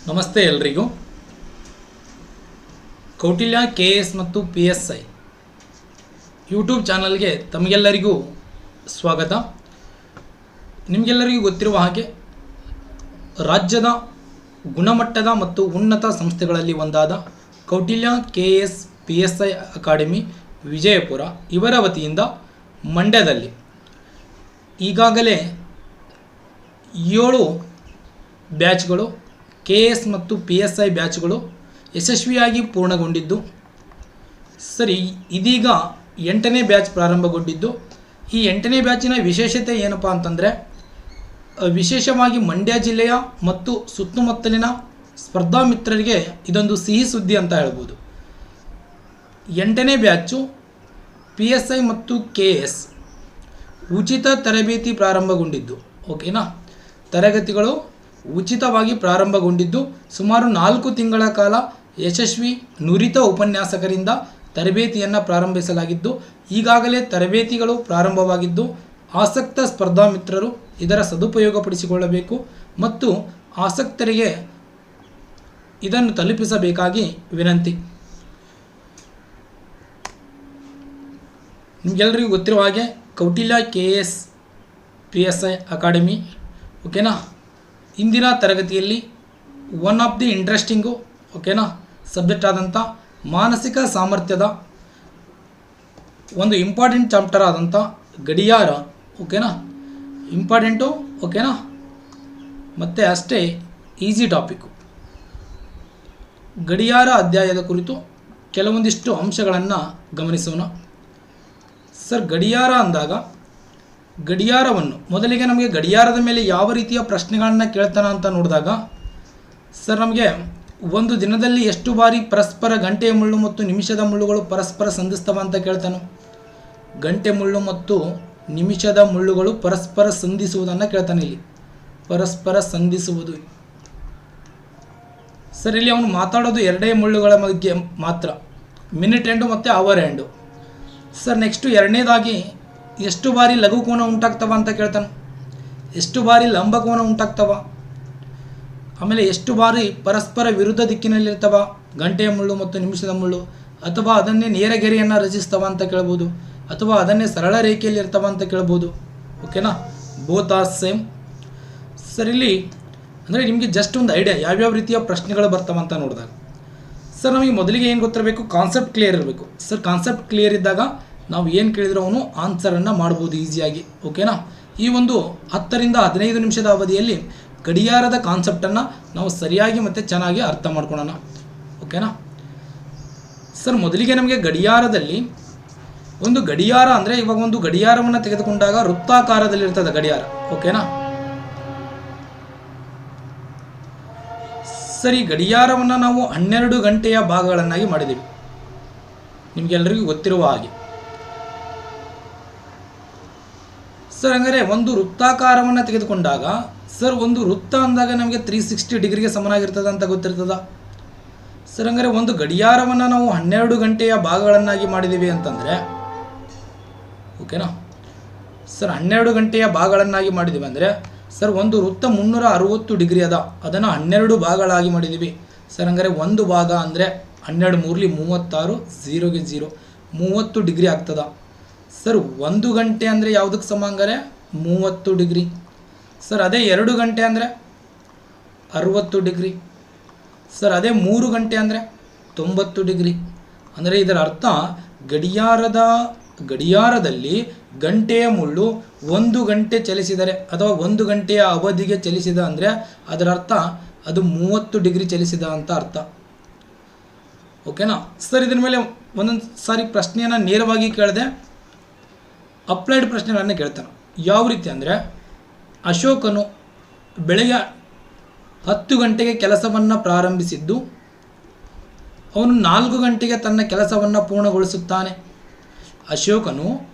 ನಮಸ್ತೆ ಎಲ್ರಿಗೂ. ಕೌಟಿಲ್ಯ KS ಮತ್ತು PSI ಯೂಟ್ಯೂಬ್ ಚಾನಲ್ಗೆ ತಮಗೆಲ್ಲರಿಗೂ ಸ್ವಾಗತ. ನಿಮಗೆಲ್ಲರಿಗೂ ಗೊತ್ತಿರುವ ಹಾಗೆ ರಾಜ್ಯದ ಗುಣಮಟ್ಟದ ಮತ್ತು ಉನ್ನತ ಸಂಸ್ಥೆಗಳಲ್ಲಿ ಒಂದಾದ Kautilya KS PSI academy Vijayapura ಇವರ ವತಿಯಿಂದ ಮಂಡ್ಯದಲ್ಲಿ ಈಗಾಗಲೇ 7 ಬ್ಯಾಚ್ಗಳು KS ಮತ್ತು PSI ಬ್ಯಾಚ್ಗಳು ಯಶಸ್ವಿಯಾಗಿ ಪೂರ್ಣಗೊಂಡಿದ್ದು, ಸರಿ ಇದೀಗ 8ನೇ ಬ್ಯಾಚ್ ಪ್ರಾರಂಭಗೊಂಡಿದ್ದು. ಈ 8ನೇ ಬ್ಯಾಚಿನ ವಿಶೇಷತೆ ಏನಪ್ಪ ಅಂತಂದರೆ, ವಿಶೇಷವಾಗಿ ಮಂಡ್ಯ ಜಿಲ್ಲೆಯ ಮತ್ತು ಸುತ್ತಮುತ್ತಲಿನ ಸ್ಪರ್ಧಾ ಮಿತ್ರರಿಗೆ ಇದೊಂದು ಸಿಹಿ ಸುದ್ದಿ ಅಂತ ಹೇಳ್ಬೋದು. 8ನೇ ಬ್ಯಾಚು PSI ಮತ್ತು KS ಉಚಿತ ತರಬೇತಿ ಪ್ರಾರಂಭಗೊಂಡಿದ್ದು. ಓಕೆನಾ, ತರಗತಿಗಳು ಉಚಿತವಾಗಿ ಪ್ರಾರಂಭಗೊಂಡಿದ್ದು ಸುಮಾರು 4 ತಿಂಗಳ ಕಾಲ ಯಶಸ್ವಿ ನುರಿತ ಉಪನ್ಯಾಸಕರಿಂದ ತರಬೇತಿಯನ್ನು ಪ್ರಾರಂಭಿಸಲಾಗಿದ್ದು, ಈಗಾಗಲೇ ತರಬೇತಿಗಳು ಪ್ರಾರಂಭವಾಗಿದ್ದು, ಆಸಕ್ತ ಸ್ಪರ್ಧಾ ಮಿತ್ರರು ಇದರ ಸದುಪಯೋಗಪಡಿಸಿಕೊಳ್ಳಬೇಕು ಮತ್ತು ಆಸಕ್ತರಿಗೆ ಇದನ್ನು ತಲುಪಿಸಬೇಕಾಗಿ ವಿನಂತಿ. ನಿಮಗೆಲ್ಲರಿಗೂ ಗೊತ್ತಿರುವ ಹಾಗೆ ಕೌಟಿಲ್ಯ KS PSI ಅಕಾಡೆಮಿ ಓಕೆನಾ, ಇಂದಿನ ತರಗತಿಯಲ್ಲಿ ಒನ್ ಆಫ್ ದಿ ಇಂಟ್ರೆಸ್ಟಿಂಗು ಓಕೆನಾ ಸಬ್ಜೆಕ್ಟ್ ಆದಂಥ ಮಾನಸಿಕ ಸಾಮರ್ಥ್ಯದ ಒಂದು ಇಂಪಾರ್ಟೆಂಟ್ ಚಾಪ್ಟರ್ ಆದಂಥ ಗಡಿಯಾರ ಓಕೆನಾ, ಇಂಪಾರ್ಟೆಂಟು ಓಕೆನಾ, ಮತ್ತು ಅಷ್ಟೇ ಈಸಿ ಟಾಪಿಕ್ಕು. ಗಡಿಯಾರ ಅಧ್ಯಾಯದ ಕುರಿತು ಕೆಲವೊಂದಿಷ್ಟು ಅಂಶಗಳನ್ನು ಗಮನಿಸೋಣ. ಸರ್, ಗಡಿಯಾರ ಅಂದಾಗ ಗಡಿಯಾರವನ್ನು ಮೊದಲಿಗೆ ನಮಗೆ ಗಡಿಯಾರದ ಮೇಲೆ ಯಾವ ರೀತಿಯ ಪ್ರಶ್ನೆಗಳನ್ನು ಕೇಳ್ತಾನ ಅಂತ ನೋಡಿದಾಗ, ಸರ್ ನಮಗೆ ಒಂದು ದಿನದಲ್ಲಿ ಎಷ್ಟು ಬಾರಿ ಪರಸ್ಪರ ಗಂಟೆಯ ಮುಳ್ಳು ಮತ್ತು ನಿಮಿಷದ ಮುಳ್ಳುಗಳು ಪರಸ್ಪರ ಸಂಧಿಸ್ತವ ಅಂತ ಕೇಳ್ತಾನು. ಗಂಟೆ ಮುಳ್ಳು ಮತ್ತು ನಿಮಿಷದ ಮುಳ್ಳುಗಳು ಪರಸ್ಪರ ಸಂಧಿಸುವುದನ್ನು ಕೇಳ್ತಾನೆ. ಇಲ್ಲಿ ಪರಸ್ಪರ ಸಂಧಿಸುವುದು. ಸರ್, ಇಲ್ಲಿ ಅವನು ಮಾತಾಡೋದು 2 ಮುಳ್ಳುಗಳ ಬಗ್ಗೆ ಮಾತ್ರ, ಮಿನಿಟ್ ಎಂಡು ಮತ್ತು ಅವರ್ ಎಂಡು. ಸರ್, ನೆಕ್ಸ್ಟು ಎರಡನೇದಾಗಿ ಎಷ್ಟು ಬಾರಿ ಲಘುಕೋನ ಉಂಟಾಗ್ತವ ಅಂತ ಕೇಳ್ತಾನೆ, ಎಷ್ಟು ಬಾರಿ ಲಂಬಕೋನ ಉಂಟಾಗ್ತವ, ಆಮೇಲೆ ಎಷ್ಟು ಬಾರಿ ಪರಸ್ಪರ ವಿರುದ್ಧ ದಿಕ್ಕಿನಲ್ಲಿರ್ತವ ಗಂಟೆಯ ಮುಳ್ಳು ಮತ್ತು ನಿಮಿಷದ ಮುಳ್ಳು, ಅಥವಾ ಅದನ್ನೇ ನೇರಗೆರೆಯನ್ನು ರಚಿಸ್ತವ ಅಂತ ಕೇಳ್ಬೋದು, ಅಥವಾ ಅದನ್ನೇ ಸರಳ ರೇಖೆಯಲ್ಲಿ ಇರ್ತವ ಅಂತ ಕೇಳ್ಬೋದು. ಓಕೆನಾ, ಬೋತ್ ಆರ್ ಸೇಮ್. ಸರ್, ಇಲ್ಲಿ ಅಂದರೆ ನಿಮಗೆ ಜಸ್ಟ್ ಒಂದು ಐಡಿಯಾ ಯಾವ್ಯಾವ ರೀತಿಯ ಪ್ರಶ್ನೆಗಳು ಬರ್ತವೆ ಅಂತ ನೋಡಿದಾಗ, ಸರ್ ನಮಗೆ ಮೊದಲಿಗೆ ಏನು ಗೊತ್ತಿರಬೇಕು, ಕಾನ್ಸೆಪ್ಟ್ ಕ್ಲಿಯರ್ ಇರಬೇಕು. ಸರ್, ಕಾನ್ಸೆಪ್ಟ್ ಕ್ಲಿಯರ್ ಇದ್ದಾಗ ನಾವು ಏನು ಕೇಳಿದ್ರು ಅವನು ಆನ್ಸರನ್ನು ಮಾಡ್ಬೋದು ಈಸಿಯಾಗಿ. ಓಕೆನಾ, ಈ ಒಂದು 10 ರಿಂದ 15 ನಿಮಿಷದ ಅವಧಿಯಲ್ಲಿ ಗಡಿಯಾರದ ಕಾನ್ಸೆಪ್ಟನ್ನು ನಾವು ಸರಿಯಾಗಿ ಮತ್ತು ಚೆನ್ನಾಗಿ ಅರ್ಥ ಮಾಡ್ಕೊಳ್ಳೋಣ. ಓಕೆನಾ. ಸರ್, ಮೊದಲಿಗೆ ನಮಗೆ ಗಡಿಯಾರದಲ್ಲಿ ಒಂದು ಗಡಿಯಾರ ಅಂದರೆ, ಇವಾಗ ಒಂದು ಗಡಿಯಾರವನ್ನು ತೆಗೆದುಕೊಂಡಾಗ ವೃತ್ತಾಕಾರದಲ್ಲಿರ್ತದೆ ಗಡಿಯಾರ. ಓಕೆನಾ. ಸರ್, ಈ ಗಡಿಯಾರವನ್ನು ನಾವು 12 ಗಂಟೆಯ ಭಾಗಗಳನ್ನಾಗಿ ಮಾಡಿದ್ದೀವಿ, ನಿಮಗೆಲ್ಲರಿಗೂ ಗೊತ್ತಿರುವ ಹಾಗೆ. ಸರ್, ಹಂಗಾರೆ ಒಂದು ವೃತ್ತಾಕಾರವನ್ನು ತೆಗೆದುಕೊಂಡಾಗ, ಸರ್ ಒಂದು ವೃತ್ತ ಅಂದಾಗ ನಮಗೆ 360 ಡಿಗ್ರಿಗೆ ಸಮನಾಗಿರ್ತದೆ ಅಂತ ಗೊತ್ತಿರ್ತದ. ಸರ್, ಹಂಗಾರೆ ಒಂದು ಗಡಿಯಾರವನ್ನು ನಾವು 12 ಗಂಟೆಯ ಭಾಗಗಳನ್ನಾಗಿ ಮಾಡಿದ್ದೀವಿ ಅಂತಂದರೆ, ಓಕೆನಾ ಸರ್, 12 ಗಂಟೆಯ ಭಾಗಗಳನ್ನಾಗಿ ಮಾಡಿದ್ದೀವಿ ಅಂದರೆ, ಸರ್ ಒಂದು ವೃತ್ತ 360 ಡಿಗ್ರಿ ಅದ, ಅದನ್ನು 12 ಭಾಗಗಳಾಗಿ ಮಾಡಿದ್ದೀವಿ. ಸರ್, ಹಂಗಾರೆ ಒಂದು ಭಾಗ ಅಂದರೆ 12 3 36, 0ಗೆ 0 30 ಡಿಗ್ರಿ ಆಗ್ತದ. ಸರ್, 1 ಗಂಟೆ ಅಂದರೆ ಯಾವುದಕ್ಕೆ ಸಮ ಹಂಗಾರೆ 30 ಡಿಗ್ರಿ. ಸರ್, ಅದೇ 2 ಗಂಟೆ ಅಂದರೆ 60 ಡಿಗ್ರಿ. ಸರ್, ಅದೇ 3 ಗಂಟೆ ಅಂದರೆ 90 ಡಿಗ್ರಿ. ಅಂದರೆ ಇದರ ಅರ್ಥ ಗಡಿಯಾರದಲ್ಲಿ ಗಂಟೆಯ ಮುಳ್ಳು 1 ಗಂಟೆ ಚಲಿಸಿದರೆ ಅಥವಾ 1 ಗಂಟೆಯ ಅವಧಿಗೆ ಚಲಿಸಿದ ಅಂದರೆ ಅದರ ಅರ್ಥ ಅದು 30 ಡಿಗ್ರಿ ಚಲಿಸಿದ ಅಂತ ಅರ್ಥ. ಓಕೆನಾ. ಸರ್, ಇದರ ಮೇಲೆ ಒಂದೊಂದು ಸಾರಿ ಪ್ರಶ್ನೆಯನ್ನು ನೇರವಾಗಿ ಕೇಳಿದೆ, ಅಪ್ಲೈಡ್ ಪ್ರಶ್ನೆಗಳನ್ನು ಕೇಳ್ತಾನೆ. ಯಾವ ರೀತಿ ಅಂದರೆ, ಅಶೋಕನು ಬೆಳಗ್ಗೆ 10 ಗಂಟೆಗೆ ಕೆಲಸವನ್ನು ಪ್ರಾರಂಭಿಸಿದ್ದು ಅವನು 4 ಗಂಟೆಗೆ ತನ್ನ ಕೆಲಸವನ್ನು ಪೂರ್ಣಗೊಳಿಸುತ್ತಾನೆ. ಅಶೋಕನು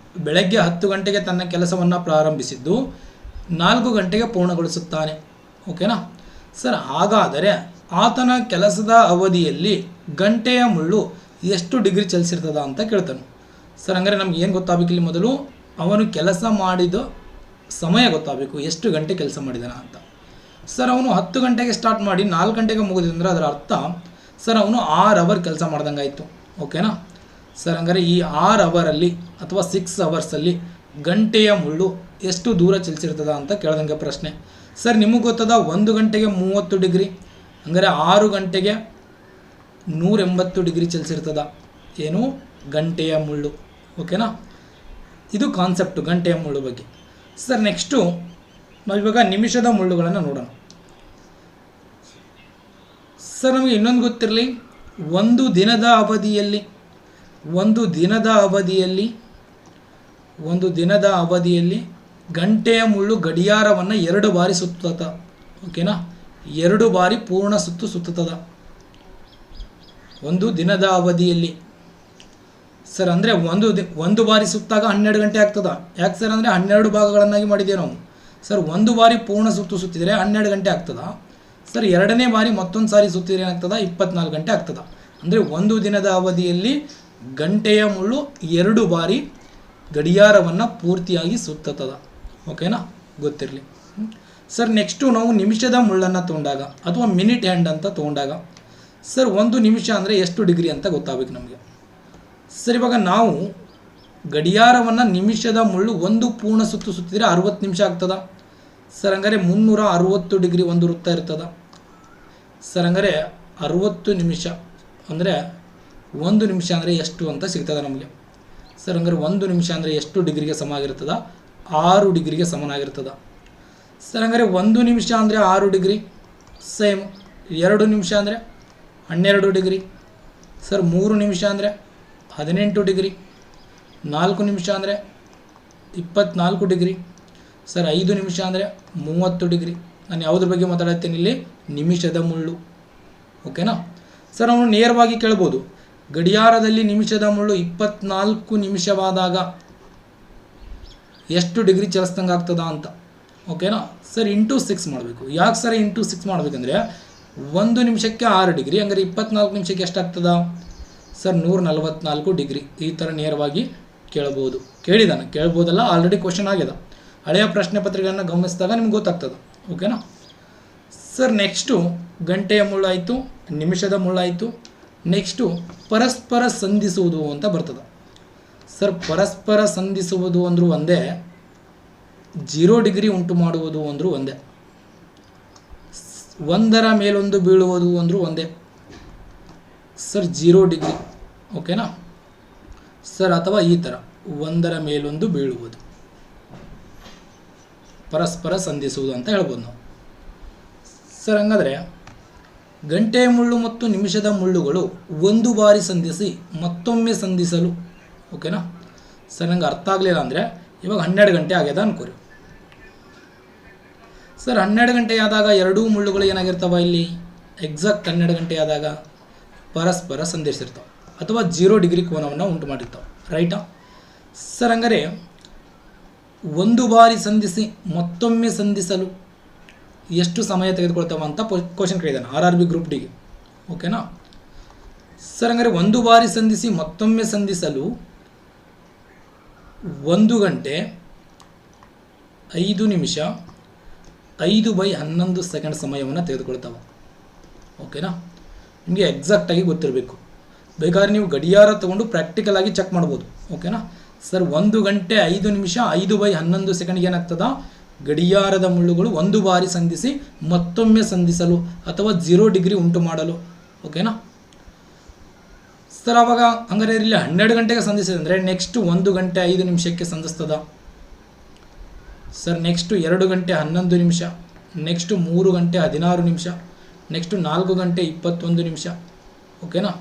ಬೆಳಗ್ಗೆ 10 ಗಂಟೆಗೆ ತನ್ನ ಕೆಲಸವನ್ನು ಪ್ರಾರಂಭಿಸಿದ್ದು 4 ಗಂಟೆಗೆ ಪೂರ್ಣಗೊಳಿಸುತ್ತಾನೆ. ಓಕೆನಾ. ಸರ್, ಹಾಗಾದರೆ ಆತನ ಕೆಲಸದ ಅವಧಿಯಲ್ಲಿ ಗಂಟೆಯ ಮುಳ್ಳು ಎಷ್ಟು ಡಿಗ್ರಿ ಚಲಿಸಿರ್ತದ ಅಂತ ಕೇಳ್ತಾನೆ. ಸರ್, ಹಂಗಾರೆ ನಮ್ಗೆ ಏನು ಗೊತ್ತಾಗಬೇಕು, ಇಲ್ಲಿ ಮೊದಲು ಅವನು ಕೆಲಸ ಮಾಡಿದ ಸಮಯ ಗೊತ್ತಾಗಬೇಕು, ಎಷ್ಟು ಗಂಟೆ ಕೆಲಸ ಮಾಡಿದಾನ ಅಂತ. ಸರ್ ಅವನು 10 ಗಂಟೆಗೆ ಸ್ಟಾರ್ಟ್ ಮಾಡಿ 4 ಗಂಟೆಗೆ ಮುಗಿದಂದ್ರೆ ಅದರ ಅರ್ಥ ಸರ್ ಅವನು 6 ಅವರ್ ಕೆಲಸ ಮಾಡ್ದಂಗೆ ಆಯಿತು. ಓಕೆನಾ ಸರ್? ಹಂಗಾರೆ ಈ 6 ಅವರಲ್ಲಿ ಅಥವಾ 6 ಅವರ್ಸಲ್ಲಿ ಗಂಟೆಯ ಮುಳ್ಳು ಎಷ್ಟು ದೂರ ಚಲಿಸಿರ್ತದ ಅಂತ ಕೇಳ್ದಂಗೆ ಪ್ರಶ್ನೆ. ಸರ್ ನಿಮಗೆ ಗೊತ್ತದ 1 ಗಂಟೆಗೆ 30 ಡಿಗ್ರಿ, ಹಂಗಾರೆ 6 ಗಂಟೆಗೆ 180 ಡಿಗ್ರಿ ಚಲಿಸಿರ್ತದ ಏನು ಗಂಟೆಯ ಮುಳ್ಳು. ಓಕೆನಾ? ಇದು ಕಾನ್ಸೆಪ್ಟು ಗಂಟೆಯ ಮುಳ್ಳು ಬಗ್ಗೆ. ಸರ್ ನೆಕ್ಸ್ಟು ನಾವು ಇವಾಗ ನಿಮಿಷದ ಮುಳ್ಳುಗಳನ್ನು ನೋಡೋಣ. ಸರ್ ನಮಗೆ ಇನ್ನೊಂದು ಗೊತ್ತಿರಲಿ, ಒಂದು ದಿನದ ಅವಧಿಯಲ್ಲಿ ಗಂಟೆಯ ಮುಳ್ಳು ಗಡಿಯಾರವನ್ನು 2 ಬಾರಿ ಸುತ್ತುತ್ತ. ಓಕೆನಾ? 2 ಬಾರಿ ಪೂರ್ಣ ಸುತ್ತುತ್ತದೆ ಒಂದು ದಿನದ ಅವಧಿಯಲ್ಲಿ. ಸರ್ ಅಂದರೆ ಒಂದು ಬಾರಿ ಸುತ್ತಾಗ 12 ಗಂಟೆ ಆಗ್ತದ. ಯಾಕೆ ಸರ್ ಅಂದರೆ 12 ಭಾಗಗಳನ್ನಾಗಿ ಮಾಡಿದ್ದೇವೆ ನಾವು. ಸರ್ ಒಂದು ಬಾರಿ ಪೂರ್ಣ ಸುತ್ತಿದರೆ 12 ಗಂಟೆ ಆಗ್ತದ. ಸರ್ ಎರಡನೇ ಬಾರಿ ಮತ್ತೊಂದು ಸಾರಿ ಸುತ್ತಿದ್ರೆ ಏನಾಗ್ತದ 24 ಗಂಟೆ ಆಗ್ತದ. ಅಂದರೆ ಒಂದು ದಿನದ ಅವಧಿಯಲ್ಲಿ ಗಂಟೆಯ ಮುಳ್ಳು 2 ಬಾರಿ ಗಡಿಯಾರವನ್ನು ಪೂರ್ತಿಯಾಗಿ ಸುತ್ತದ. ಓಕೆನಾ? ಗೊತ್ತಿರಲಿ. ಸರ್ ನೆಕ್ಸ್ಟು ನಾವು ನಿಮಿಷದ ಮುಳ್ಳನ್ನು ತೊಗೊಂಡಾಗ ಅಥವಾ ಮಿನಿಟ್ ಹ್ಯಾಂಡ್ ಅಂತ ತೊಗೊಂಡಾಗ ಸರ್ 1 ನಿಮಿಷ ಅಂದರೆ ಎಷ್ಟು ಡಿಗ್ರಿ ಅಂತ ಗೊತ್ತಾಗಬೇಕು ನಮಗೆ. ಸರ್ ಇವಾಗ ನಾವು ಗಡಿಯಾರವನ್ನು ನಿಮಿಷದ ಮುಳ್ಳು ಒಂದು ಪೂರ್ಣ ಸುತ್ತಿದ್ರೆ 60 ನಿಮಿಷ ಆಗ್ತದ. ಸರ್ ಹಂಗಾರೆ 360 ಡಿಗ್ರಿ ಒಂದು ವೃತ್ತ ಇರ್ತದ. ಸರ್ ಹಂಗಾರೆ 60 ನಿಮಿಷ ಅಂದರೆ 1 ನಿಮಿಷ ಅಂದರೆ ಎಷ್ಟು ಅಂತ ಸಿಗ್ತದೆ ನಮಗೆ. ಸರ್ ಹಂಗಾರೆ 1 ನಿಮಿಷ ಅಂದರೆ ಎಷ್ಟು ಡಿಗ್ರಿಗೆ ಸಮ ಆಗಿರ್ತದ? 6 ಡಿಗ್ರಿಗೆ ಸಮನಾಗಿರ್ತದ. ಸರ್ ಹಂಗಾರೆ 1 ನಿಮಿಷ ಅಂದರೆ 6 ಡಿಗ್ರಿ ಸೇಮ್. 2 ನಿಮಿಷ ಅಂದರೆ 12 ಡಿಗ್ರಿ. ಸರ್ 3 ನಿಮಿಷ ಅಂದರೆ 18 ಡಿಗ್ರಿ. 4 ನಿಮಿಷ ಅಂದರೆ 24 ಡಿಗ್ರಿ. ಸರ್ 5 ನಿಮಿಷ ಅಂದರೆ 30 ಡಿಗ್ರಿ. ನಾನು ಯಾವುದ್ರ ಬಗ್ಗೆ ಮಾತಾಡ್ತೀನಿ ಇಲ್ಲಿ? ನಿಮಿಷದ ಮುಳ್ಳು. ಓಕೆನಾ? ಸರ್ ಅವನು ನೇರವಾಗಿ ಕೇಳ್ಬೋದು, ಗಡಿಯಾರದಲ್ಲಿ ನಿಮಿಷದ ಮುಳ್ಳು 24 ನಿಮಿಷವಾದಾಗ ಎಷ್ಟು ಡಿಗ್ರಿ ಚಲಿಸ್ದಂಗೆ ಆಗ್ತದ ಅಂತ. ಓಕೆನಾ? ಸರ್ ಇಂಟು 6 ಮಾಡಬೇಕು. ಯಾಕೆ ಸರ್ ಇಂಟು 6 ಮಾಡಬೇಕಂದ್ರೆ 1 ನಿಮಿಷಕ್ಕೆ 6 ಡಿಗ್ರಿ, ಹಂಗಾರೆ 24 ನಿಮಿಷಕ್ಕೆ ಎಷ್ಟಾಗ್ತದ? Sir 144 degree. ಈ ಥರ ನೇರವಾಗಿ ಕೇಳ್ಬೋದು. ಕೇಳ್ಬೋದಲ್ಲ, ಆಲ್ರೆಡಿ ಕ್ವಶನ್ ಆಗ್ಯದ. ಹಳೆಯ ಪ್ರಶ್ನೆ ಪತ್ರಿಕೆಗಳನ್ನು ಗಮನಿಸಿದಾಗ ನಿಮ್ಗೆ ಗೊತ್ತಾಗ್ತದೆ. ಓಕೆನಾ? ಸರ್ ನೆಕ್ಸ್ಟು ಗಂಟೆಯ ಮುಳ್ಳು ಆಯಿತು, ನಿಮಿಷದ ಮುಳ್ಳು ಆಯಿತು. ನೆಕ್ಸ್ಟು ಪರಸ್ಪರ ಸಂಧಿಸುವುದು ಅಂತ ಬರ್ತದೆ. ಸರ್ ಪರಸ್ಪರ ಸಂಧಿಸುವುದು ಅಂದರೂ ಒಂದೇ, 0 ಡಿಗ್ರಿ ಉಂಟು ಮಾಡುವುದು ಅಂದರೂ ಒಂದೇ, ಒಂದರ ಮೇಲೊಂದು ಬೀಳುವುದು ಅಂದರೂ ಒಂದೇ. Sir 0 degree. ಓಕೆನಾ? ಸರ್ ಅಥವಾ ಈ ಥರ ಒಂದರ ಮೇಲೊಂದು ಬೀಳುವುದು, ಪರಸ್ಪರ ಸಂಧಿಸುವುದು ಅಂತ ಹೇಳ್ಬೋದು ನಾವು. ಸರ್ ಹಂಗಾದರೆ ಗಂಟೆಯ ಮುಳ್ಳು ಮತ್ತು ನಿಮಿಷದ ಮುಳ್ಳುಗಳು ಒಂದು ಬಾರಿ ಸಂಧಿಸಿ ಮತ್ತೊಮ್ಮೆ ಸಂಧಿಸಲು. ಓಕೆನಾ? ಸರ್ ನಂಗೆ ಅರ್ಥ ಆಗಲಿಲ್ಲ ಅಂದರೆ ಇವಾಗ 12 ಗಂಟೆ ಆಗ್ಯದ ಅನ್ಕೋರಿ. ಸರ್ 12 ಗಂಟೆ ಆದಾಗ ಎರಡೂ ಮುಳ್ಳುಗಳು ಏನಾಗಿರ್ತಾವ ಇಲ್ಲಿ? ಎಕ್ಸಾಕ್ಟ್ 12 ಗಂಟೆ ಆದಾಗ ಪರಸ್ಪರ ಸಂಧಿಸಿರ್ತಾವೆ ಅಥವಾ 0 ಡಿಗ್ರಿ ಕೋನವನ್ನು ಉಂಟು ಮಾಡಿರ್ತಾವೆ. ರೈಟಾ? ಸರ್ ಹಂಗಾರೆ ಒಂದು ಬಾರಿ ಸಂಧಿಸಿ ಮತ್ತೊಮ್ಮೆ ಸಂಧಿಸಲು ಎಷ್ಟು ಸಮಯ ತೆಗೆದುಕೊಳ್ತಾವ ಅಂತ ಕ್ವಶನ್ ಕೇಳಿದ್ದಾನೆ RRB ಗ್ರೂಪ್ ಡಿಗೆ. ಓಕೆನಾ? ಸರ್ ಹಂಗಾರೆ ಒಂದು ಬಾರಿ ಸಂಧಿಸಿ ಮತ್ತೊಮ್ಮೆ ಸಂಧಿಸಲು 1 ಗಂಟೆ 5 ನಿಮಿಷ 5/11 ಸೆಕೆಂಡ್ ಸಮಯವನ್ನು ತೆಗೆದುಕೊಳ್ತಾವೆ. ಓಕೆನಾ? ನಿಮಗೆ ಎಕ್ಸಾಕ್ಟಾಗಿ ಗೊತ್ತಿರಬೇಕು. ಬೇಕಾದ್ರೆ ನೀವು ಗಡಿಯಾರ ತೊಗೊಂಡು ಪ್ರಾಕ್ಟಿಕಲ್ ಆಗಿ ಚೆಕ್ ಮಾಡ್ಬೋದು. ಓಕೆನಾ? ಸರ್ 1 ಗಂಟೆ 5 ನಿಮಿಷ 5/11 ಸೆಕೆಂಡ್ಗೆ ಏನಾಗ್ತದ? ಗಡಿಯಾರದ ಮುಳ್ಳುಗಳು ಒಂದು ಬಾರಿ ಸಂಧಿಸಿ ಮತ್ತೊಮ್ಮೆ ಸಂಧಿಸಲು ಅಥವಾ 0 ಡಿಗ್ರಿ ಉಂಟು ಮಾಡಲು. ಓಕೆನಾ? ಸರ್ ಆವಾಗ ಹಂಗಾರೆ ಇಲ್ಲಿ 12 ಗಂಟೆಗೆ ಸಂಧಿಸಿದೆ ಅಂದರೆ ನೆಕ್ಸ್ಟ್ 1 ಗಂಟೆ 5 ನಿಮಿಷಕ್ಕೆ ಸಂಧಿಸ್ತದ. ಸರ್ ನೆಕ್ಸ್ಟು 2 ಗಂಟೆ 11 ನಿಮಿಷ, ನೆಕ್ಸ್ಟು 3 ಗಂಟೆ 16 ನಿಮಿಷ, ನೆಕ್ಸ್ಟು 4 ಗಂಟೆ 21 ನಿಮಿಷ. ಓಕೆನಾ?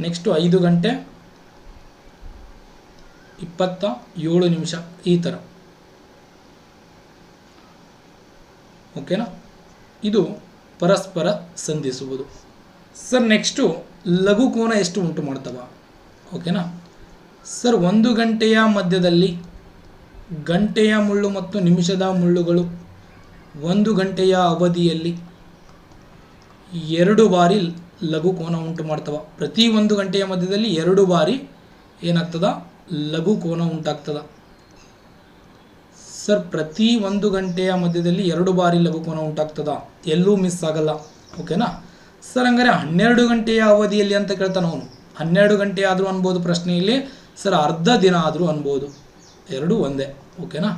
ನೆಕ್ಸ್ಟು 5 ಗಂಟೆ 27 ನಿಮಿಷ. ಈ ಥರ. ಓಕೆನಾ? ಇದು ಪರಸ್ಪರ ಸಂಧಿಸುವುದು. ಸರ್ ನೆಕ್ಸ್ಟು ಲಘು ಕೋನ ಎಷ್ಟು ಉಂಟು ಮಾಡ್ತವ? ಓಕೆನಾ? ಸರ್ 1 ಗಂಟೆಯ ಮಧ್ಯದಲ್ಲಿ ಗಂಟೆಯ ಮುಳ್ಳು ಮತ್ತು ನಿಮಿಷದ ಮುಳ್ಳುಗಳು 1 ಗಂಟೆಯ ಅವಧಿಯಲ್ಲಿ 2 ಬಾರಿ ಲಘು ಕೋನ ಉಂಟು ಮಾಡ್ತವ. ಪ್ರತಿ 1 ಗಂಟೆಯ ಮಧ್ಯದಲ್ಲಿ 2 ಬಾರಿ ಏನಾಗ್ತದ? ಲಘು ಕೋನ ಉಂಟಾಗ್ತದ. ಸರ್ ಪ್ರತಿ 1 ಗಂಟೆಯ ಮಧ್ಯದಲ್ಲಿ 2 ಬಾರಿ ಲಘುಕೋನ ಉಂಟಾಗ್ತದ, ಎಲ್ಲೂ ಮಿಸ್ ಆಗಲ್ಲ. ಓಕೆನಾ ಸರ್? ಹಂಗಾರೆ 12 ಗಂಟೆಯ ಅವಧಿಯಲ್ಲಿ ಅಂತ ಕೇಳ್ತಾನೆ ಅವನು. 12 ಗಂಟೆ ಆದರೂ ಅನ್ಬೋದು ಪ್ರಶ್ನೆಯಲ್ಲಿ, ಸರ್ ಅರ್ಧ ದಿನ ಆದರೂ ಅನ್ಬೋದು, ಎರಡೂ ಒಂದೇ. ಓಕೆನಾ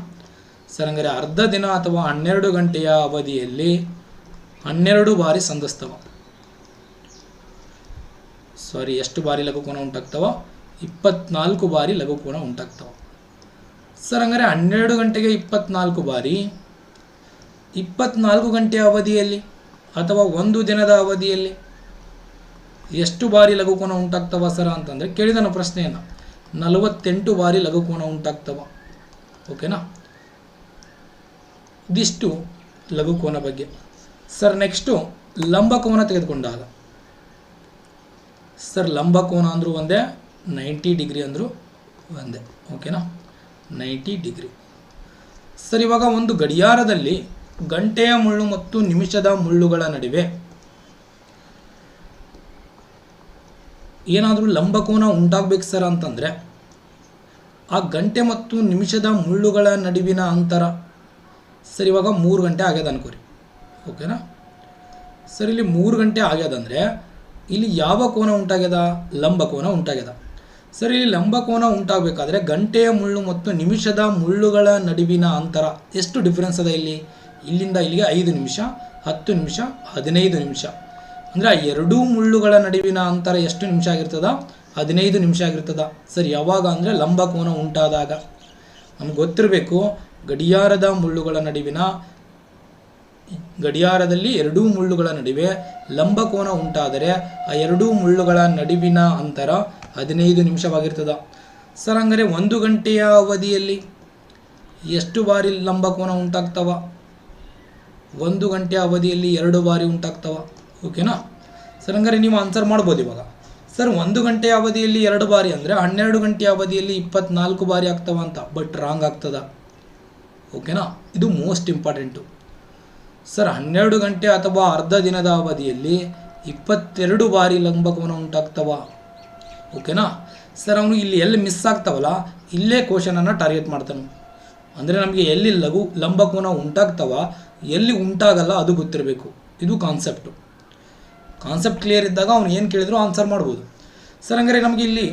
ಸರ್? ಹಂಗಾರೆ ಅರ್ಧ ದಿನ ಅಥವಾ 12 ಗಂಟೆಯ ಅವಧಿಯಲ್ಲಿ 12 ಬಾರಿ ಸಂಧಿಸ್ತವ. ಸಾರಿ, ಎಷ್ಟು ಬಾರಿ ಲಘುಕೋನ ಉಂಟಾಗ್ತವ? 24 ಬಾರಿ ಲಘುಕೋನ ಉಂಟಾಗ್ತವ. ಸರ್ ಹಂಗಾರೆ 12 ಗಂಟೆಗೆ 24 ಬಾರಿ, 24 ಗಂಟೆಯ ಅವಧಿಯಲ್ಲಿ ಅಥವಾ ಒಂದು ದಿನದ ಅವಧಿಯಲ್ಲಿ ಎಷ್ಟು ಬಾರಿ ಲಘುಕೋನ ಉಂಟಾಗ್ತವ ಸರ್ ಅಂತಂದರೆ ಕೇಳಿದನು ಪ್ರಶ್ನೆಯನ್ನು. 48 ಬಾರಿ ಲಘುಕೋನ ಉಂಟಾಗ್ತವ. ಓಕೆನಾ? ಇದಿಷ್ಟು ಲಘುಕೋನ ಬಗ್ಗೆ. ಸರ್ ನೆಕ್ಸ್ಟು ಲಂಬಕೋನ ತೆಗೆದುಕೊಂಡಾಗ, ಸರ್ ಲಂಬಕೋನ ಅಂದರೂ ಒಂದೇ, 90 ಡಿಗ್ರಿ ಅಂದರೂ ಒಂದೇ. ಓಕೆನಾ? 90 ಡಿಗ್ರಿ. ಸರ್ ಇವಾಗ ಒಂದು ಗಡಿಯಾರದಲ್ಲಿ ಗಂಟೆಯ ಮುಳ್ಳು ಮತ್ತು ನಿಮಿಷದ ಮುಳ್ಳುಗಳ ನಡುವೆ ಏನಾದರೂ ಲಂಬಕೋನ ಉಂಟಾಗಬೇಕು ಸರ್ ಅಂತಂದರೆ ಆ ಗಂಟೆ ಮತ್ತು ನಿಮಿಷದ ಮುಳ್ಳುಗಳ ನಡುವಿನ ಅಂತರ, ಸರ್ ಇವಾಗ 3 ಗಂಟೆ ಆಗ್ಯದ ಅನ್ಕೋರಿ. ಓಕೆನಾ ಸರ್? ಇಲ್ಲಿ 3 ಗಂಟೆ ಆಗ್ಯದಂದರೆ ಇಲ್ಲಿ ಯಾವ ಕೋನ ಉಂಟಾಗ್ಯದ? ಲಂಬಕೋನ ಉಂಟಾಗ್ಯದ. ಸರ್ ಇಲ್ಲಿ ಲಂಬಕೋನ ಉಂಟಾಗಬೇಕಾದ್ರೆ ಗಂಟೆಯ ಮುಳ್ಳು ಮತ್ತು ನಿಮಿಷದ ಮುಳ್ಳುಗಳ ನಡುವಿನ ಅಂತರ ಎಷ್ಟು ಡಿಫ್ರೆನ್ಸ್ ಅದ? ಇಲ್ಲಿಂದ ಇಲ್ಲಿಗೆ 5 ನಿಮಿಷ, 10 ನಿಮಿಷ, 15 ನಿಮಿಷ. ಅಂದರೆ ಆ ಎರಡೂ ಮುಳ್ಳುಗಳ ನಡುವಿನ ಅಂತರ ಎಷ್ಟು ನಿಮಿಷ ಆಗಿರ್ತದ? 15 ನಿಮಿಷ ಆಗಿರ್ತದ. ಸರ್ ಯಾವಾಗ ಅಂದರೆ ಲಂಬಕೋನ ಉಂಟಾದಾಗ. ನಮ್ಗೆ ಗೊತ್ತಿರಬೇಕು, ಗಡಿಯಾರದ ಮುಳ್ಳುಗಳ ನಡುವಿನ, ಗಡಿಯಾರದಲ್ಲಿ ಎರಡೂ ಮುಳ್ಳುಗಳ ನಡುವೆ ಲಂಬಕೋನ ಉಂಟಾದರೆ ಆ ಎರಡೂ ಮುಳ್ಳುಗಳ ನಡುವಿನ ಅಂತರ 15 ನಿಮಿಷವಾಗಿರ್ತದ. ಸರ್ ಹಂಗಾರೆ 1 ಗಂಟೆಯ ಅವಧಿಯಲ್ಲಿ ಎಷ್ಟು ಬಾರಿ ಲಂಬಕೋನ ಉಂಟಾಗ್ತವ? 1 ಗಂಟೆಯ ಅವಧಿಯಲ್ಲಿ 2 ಬಾರಿ ಉಂಟಾಗ್ತವ. ಓಕೆನಾ ಸರ್? ಹಂಗಾರೆ ನೀವು ಆನ್ಸರ್ ಮಾಡ್ಬೋದು ಇವಾಗ. ಸರ್ 1 ಗಂಟೆಯ ಅವಧಿಯಲ್ಲಿ 2 ಬಾರಿ ಅಂದರೆ 12 ಗಂಟೆಯ ಅವಧಿಯಲ್ಲಿ 24 ಬಾರಿ ಆಗ್ತವ ಅಂತ. ಬಟ್ ರಾಂಗ್ ಆಗ್ತದ. ಓಕೆನಾ? ಇದು ಮೋಸ್ಟ್ ಇಂಪಾರ್ಟೆಂಟು. ಸರ್ 12 ಗಂಟೆ ಅಥವಾ ಅರ್ಧ ದಿನದ ಅವಧಿಯಲ್ಲಿ 22 ಬಾರಿ ಲಂಬಕೋನ ಉಂಟಾಗ್ತವ. ಓಕೆನಾ ಸರ್? ಅವನು ಇಲ್ಲಿ ಎಲ್ಲಿ ಮಿಸ್ ಆಗ್ತಾವಲ್ಲ ಇಲ್ಲೇ ಕ್ವಶನನ್ನು ಟಾರ್ಗೆಟ್ ಮಾಡ್ತಾನೆ. ಅಂದರೆ ನಮಗೆ ಎಲ್ಲಿ ಲಂಬಕೋನ ಉಂಟಾಗ್ತವ, ಎಲ್ಲಿ ಉಂಟಾಗಲ್ಲ ಅದು ಗೊತ್ತಿರಬೇಕು. ಇದು ಕಾನ್ಸೆಪ್ಟು. ಕಾನ್ಸೆಪ್ಟ್ ಕ್ಲಿಯರ್ ಇದ್ದಾಗ ಅವ್ನು ಏನು ಕೇಳಿದ್ರು ಆನ್ಸರ್ ಮಾಡ್ಬೋದು. ಸರ್ ಹಂಗಾರೆ ನಮಗೆ ಇಲ್ಲಿ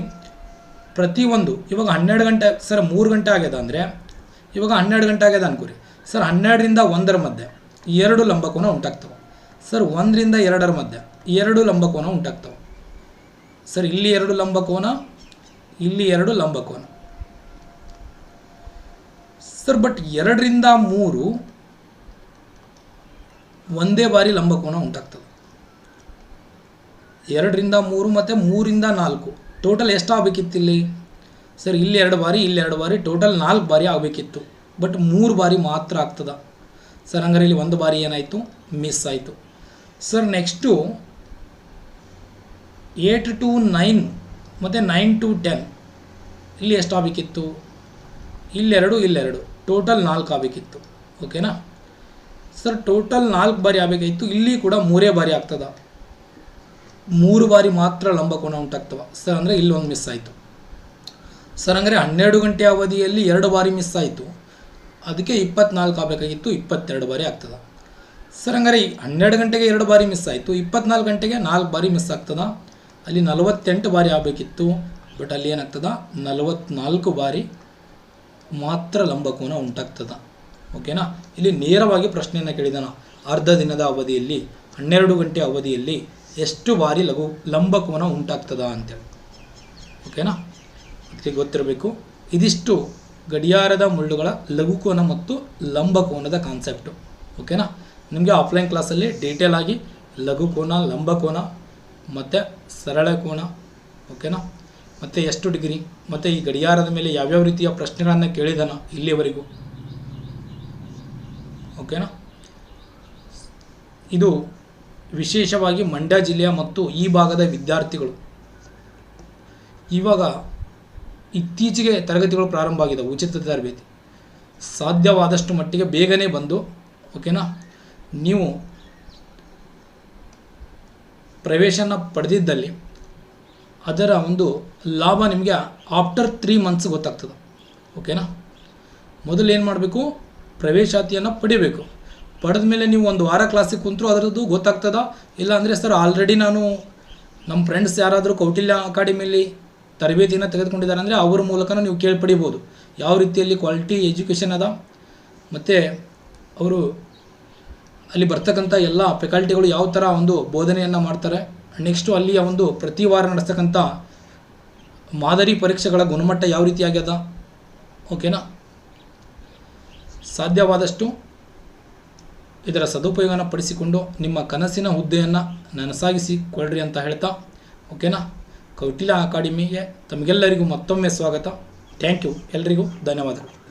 ಪ್ರತಿಯೊಂದು ಇವಾಗ 12 ಗಂಟೆ, ಸರ್ 3 ಗಂಟೆ ಆಗ್ಯದ ಅಂದರೆ ಇವಾಗ 12 ಗಂಟೆ ಆಗ್ಯದ ಅನ್ಕೋರಿ. ಸರ್ 12ರಿಂದ 1ರ ಮಧ್ಯೆ 2 ಲಂಬಕೋನ ಉಂಟಾಗ್ತವೆ. ಸರ್ 1ರಿಂದ 2ರ ಮಧ್ಯೆ 2 ಲಂಬಕೋನ ಉಂಟಾಗ್ತವೆ. ಸರ್ ಇಲ್ಲಿ 2 ಲಂಬಕೋನ, ಇಲ್ಲಿ 2 ಲಂಬಕೋನ. ಸರ್ ಬಟ್ 2ರಿಂದ 3 ಒಂದೇ ಬಾರಿ ಲಂಬಕೋನ ಉಂಟಾಗ್ತದೆ. 2ರಿಂದ 3 ಮತ್ತು 3ರಿಂದ 4 ಟೋಟಲ್ ಎಷ್ಟು ಆಗಬೇಕಿತ್ತು ಇಲ್ಲಿ? ಸರ್ ಇಲ್ಲಿ 2 ಬಾರಿ, ಇಲ್ಲಿ 2 ಬಾರಿ, ಟೋಟಲ್ 4 ಬಾರಿ ಆಗಬೇಕಿತ್ತು. ಬಟ್ 3 ಬಾರಿ ಮಾತ್ರ ಆಗ್ತದೆ. ಸರ್ ಹಂಗಾರೆ ಇಲ್ಲಿ 1 ಬಾರಿ ಏನಾಯಿತು? ಮಿಸ್ ಆಯಿತು. ಸರ್ ನೆಕ್ಸ್ಟು 8 to 9 ಮತ್ತು 9 to 10 ಇಲ್ಲಿ ಎಷ್ಟು ಆಗಬೇಕಿತ್ತು? ಇಲ್ಲೆರಡು, ಇಲ್ಲೆರಡು, ಟೋಟಲ್ 4 ಆಗಬೇಕಿತ್ತು. ಓಕೆನಾ ಸರ್? ಟೋಟಲ್ 4 ಬಾರಿ ಆಗಬೇಕಾಗಿತ್ತು. ಇಲ್ಲಿ ಕೂಡ 3 ಬಾರಿ ಆಗ್ತದೆ. 3 ಬಾರಿ ಮಾತ್ರ ಲಂಬಕೋನ ಉಂಟಾಗ್ತವೆ. ಸರ್ ಅಂದರೆ ಇಲ್ಲೊಂದು ಮಿಸ್ ಆಯಿತು. ಸರ್ ಹಂಗಾರೆ 12 ಗಂಟೆ ಅವಧಿಯಲ್ಲಿ 2 ಬಾರಿ ಮಿಸ್ ಆಯಿತು. ಅದಕ್ಕೆ 24 ಆಗಬೇಕಾಗಿತ್ತು, 22 ಬಾರಿ ಆಗ್ತದೆ. ಸರ್ ಹಂಗಾರೆ 12 ಗಂಟೆಗೆ 2 ಬಾರಿ ಮಿಸ್ ಆಯಿತು, 24 ಗಂಟೆಗೆ 4 ಬಾರಿ ಮಿಸ್ ಆಗ್ತದೆ. ಅಲ್ಲಿ 48 ಬಾರಿ ಆಗಬೇಕಿತ್ತು. ಬಟ್ ಅಲ್ಲಿ ಏನಾಗ್ತದೆ? 44 ಬಾರಿ ಮಾತ್ರ ಲಂಬಕೋನ ಉಂಟಾಗ್ತದೆ. ಓಕೆನಾ? ಇಲ್ಲಿ ನೇರವಾಗಿ ಪ್ರಶ್ನೆಯನ್ನು ಕೇಳಿದಾನ. ಅರ್ಧ ದಿನದ ಅವಧಿಯಲ್ಲಿ 12 ಗಂಟೆ ಅವಧಿಯಲ್ಲಿ ಎಷ್ಟು ಬಾರಿ ಲಂಬಕೋನ ಉಂಟಾಗ್ತದ ಅಂತೇಳಿ. ಓಕೆನಾ? ಅದಕ್ಕೆ ಗೊತ್ತಿರಬೇಕು. ಇದಿಷ್ಟು ಗಡಿಯಾರದ ಮುಳ್ಳುಗಳ ಲಘುಕೋನ ಮತ್ತು ಲಂಬಕೋನದ ಕಾನ್ಸೆಪ್ಟು. ಓಕೆನಾ? ನಿಮಗೆ ಆಫ್ಲೈನ್ ಕ್ಲಾಸಲ್ಲಿ ಡೀಟೇಲ್ ಆಗಿ ಲಘುಕೋನ, ಲಂಬಕೋನ ಮತ್ತು ಸರಳ ಕೋನ, ಓಕೆನಾ, ಮತ್ತು ಎಷ್ಟು ಡಿಗ್ರಿ, ಮತ್ತು ಈ ಗಡಿಯಾರದ ಮೇಲೆ ಯಾವ್ಯಾವ ರೀತಿಯ ಪ್ರಶ್ನೆಗಳನ್ನು ಕೇಳಿದಾನ ಇಲ್ಲಿಯವರೆಗೂ. ಓಕೆನಾ? ಇದು ವಿಶೇಷವಾಗಿ ಮಂಡ್ಯ ಜಿಲ್ಲೆಯ ಮತ್ತು ಈ ಭಾಗದ ವಿದ್ಯಾರ್ಥಿಗಳು. ಇವಾಗ ಇತ್ತೀಚೆಗೆ ತರಗತಿಗಳು ಪ್ರಾರಂಭ ಆಗಿದೆ, ಉಚಿತ ತರಬೇತಿ. ಸಾಧ್ಯವಾದಷ್ಟು ಮಟ್ಟಿಗೆ ಬೇಗನೆ ಬಂದು, ಓಕೆನಾ, ನೀವು ಪ್ರವೇಶನ ಪಡೆದಿದ್ದಲ್ಲಿ ಅದರ ಒಂದು ಲಾಭ ನಿಮಗೆ ಆಫ್ಟರ್ 3 ಮಂತ್ಸ್ ಗೊತ್ತಾಗ್ತದೆ. ಓಕೆನಾ? ಮೊದಲು ಏನು ಮಾಡಬೇಕು, ಪ್ರವೇಶಾತಿಯನ್ನು ಪಡಿಬೇಕು. ಪಡೆದ ಮೇಲೆ ನೀವು ಒಂದು ವಾರ ಕ್ಲಾಸಿಗೆ ಕುಂತರೂ ಅದರದ್ದು ಗೊತ್ತಾಗ್ತದ. ಇಲ್ಲ ಅಂದರೆ ಸರ್ ಆಲ್ರೆಡಿ ನಾನು ನಮ್ಮ ಫ್ರೆಂಡ್ಸ್ ಯಾರಾದರೂ ಕೌಟಿಲ್ಯ ಅಕಾಡೆಮಿಯಲ್ಲಿ ತರಬೇತಿಯನ್ನು ತೆಗೆದುಕೊಂಡಿದ್ದಾರೆ ಅಂದರೆ ಅವ್ರ ಮೂಲಕ ನೀವು ಕೇಳಿ ಪಡಿಬೋದು ಯಾವ ರೀತಿಯಲ್ಲಿ ಕ್ವಾಲಿಟಿ ಎಜುಕೇಷನ್ ಅದ, ಮತ್ತು ಅವರು ಅಲ್ಲಿ ಬರ್ತಕ್ಕಂಥ ಎಲ್ಲ ಫೆಕಲ್ಟಿಗಳು ಯಾವ ಥರ ಒಂದು ಬೋಧನೆಯನ್ನು ಮಾಡ್ತಾರೆ. ನೆಕ್ಸ್ಟು ಅಲ್ಲಿಯ ಒಂದು ಪ್ರತಿ ವಾರ ನಡೆಸ್ತಕ್ಕಂಥ ಮಾದರಿ ಪರೀಕ್ಷೆಗಳ ಗುಣಮಟ್ಟ ಯಾವ ರೀತಿಯಾಗ್ಯದ. ಓಕೆನಾ. ಸಾಧ್ಯವಾದಷ್ಟು ಇದರ ಸದುಪಯೋಗನ ಪಡಿಸಿಕೊಂಡು ನಿಮ್ಮ ಕನಸಿನ ಹುದ್ದೆಯನ್ನು ನನಸಾಗಿಸಿಕೊಳ್ಳ್ರಿ ಅಂತ ಹೇಳ್ತಾ, ಓಕೆನಾ. ಕೌಟಿಲ್ಯ ಅಕಾಡೆಮಿಗೆ ತಮಗೆಲ್ಲರಿಗೂ ಮತ್ತೊಮ್ಮೆ ಸ್ವಾಗತ. Thank you. ಎಲ್ರಿಗೂ ಧನ್ಯವಾದಗಳು.